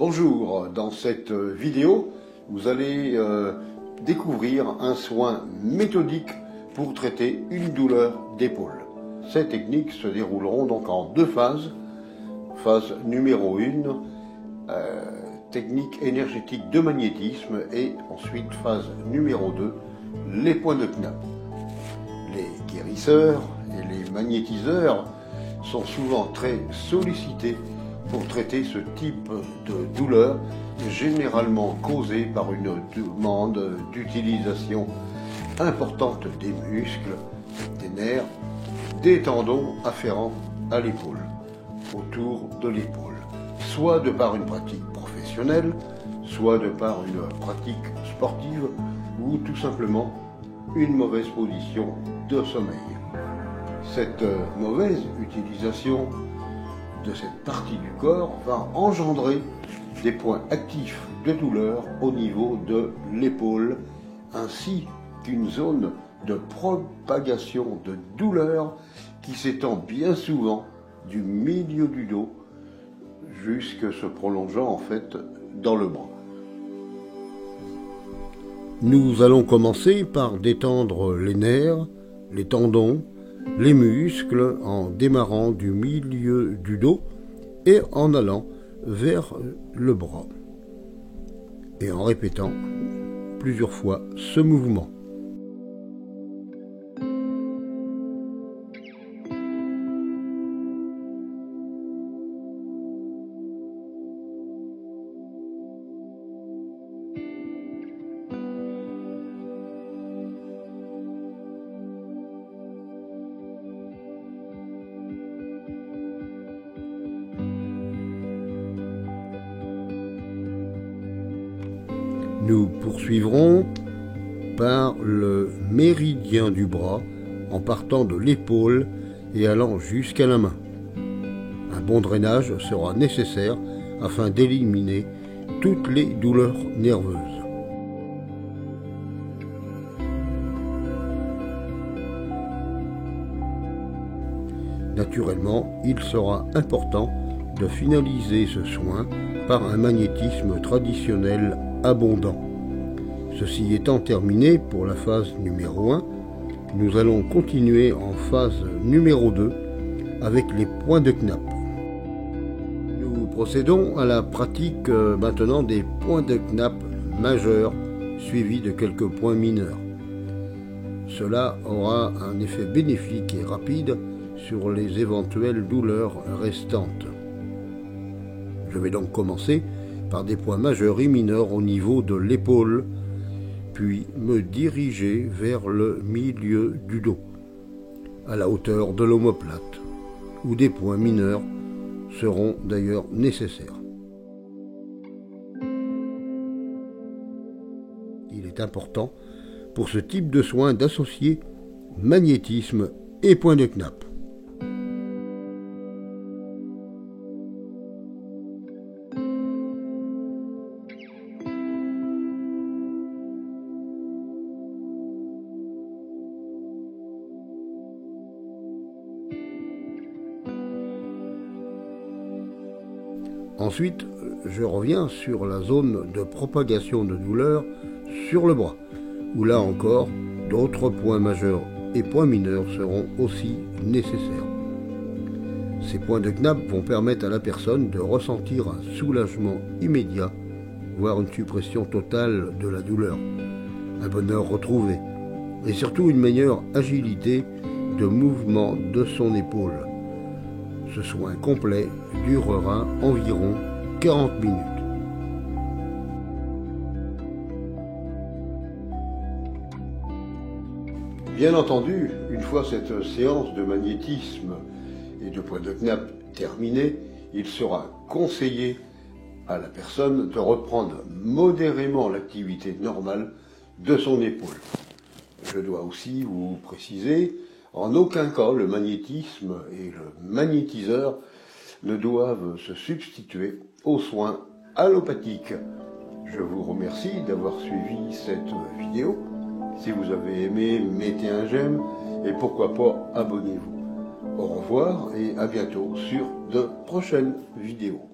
Bonjour, dans cette vidéo, vous allez découvrir un soin méthodique pour traiter une douleur d'épaule. Ces techniques se dérouleront donc en deux phases. Phase numéro 1, technique énergétique de magnétisme, et ensuite phase numéro 2, les points de Knapp. Les guérisseurs et les magnétiseurs sont souvent très sollicités pour traiter ce type de douleur, généralement causée par une demande d'utilisation importante des muscles, des nerfs, des tendons afférents à l'épaule, autour de l'épaule, soit de par une pratique professionnelle, soit de par une pratique sportive, ou tout simplement une mauvaise position de sommeil. Cette mauvaise utilisation de cette partie du corps va engendrer des points actifs de douleur au niveau de l'épaule, ainsi qu'une zone de propagation de douleur qui s'étend bien souvent du milieu du dos jusque se prolongeant en fait dans le bras. Nous allons commencer par détendre les nerfs, les tendons, les muscles en démarrant du milieu du dos et en allant vers le bras et en répétant plusieurs fois ce mouvement. Nous poursuivrons par le méridien du bras en partant de l'épaule et allant jusqu'à la main. Un bon drainage sera nécessaire afin d'éliminer toutes les douleurs nerveuses. Naturellement, il sera important de finaliser ce soin par un magnétisme traditionnel abondant. Ceci étant terminé pour la phase numéro 1, nous allons continuer en phase numéro 2 avec les points de Knapp. Nous procédons à la pratique maintenant des points de Knapp majeurs suivis de quelques points mineurs. Cela aura un effet bénéfique et rapide sur les éventuelles douleurs restantes. Je vais donc commencer par des points majeurs et mineurs au niveau de l'épaule, puis me diriger vers le milieu du dos, à la hauteur de l'omoplate, où des points mineurs seront d'ailleurs nécessaires. Il est important pour ce type de soin d'associer magnétisme et points de Knapp. Ensuite, je reviens sur la zone de propagation de douleur sur le bras, où là encore, d'autres points majeurs et points mineurs seront aussi nécessaires. Ces points de Knapp vont permettre à la personne de ressentir un soulagement immédiat, voire une suppression totale de la douleur, un bonheur retrouvé, et surtout une meilleure agilité de mouvement de son épaule. Ce soin complet durera environ 40 minutes. Bien entendu, une fois cette séance de magnétisme et de points de Knapp terminée, il sera conseillé à la personne de reprendre modérément l'activité normale de son épaule. Je dois aussi vous préciser, en aucun cas le magnétisme et le magnétiseur ne doivent se substituer aux soins allopathiques. Je vous remercie d'avoir suivi cette vidéo. Si vous avez aimé, mettez un j'aime et pourquoi pas abonnez-vous. Au revoir et à bientôt sur de prochaines vidéos.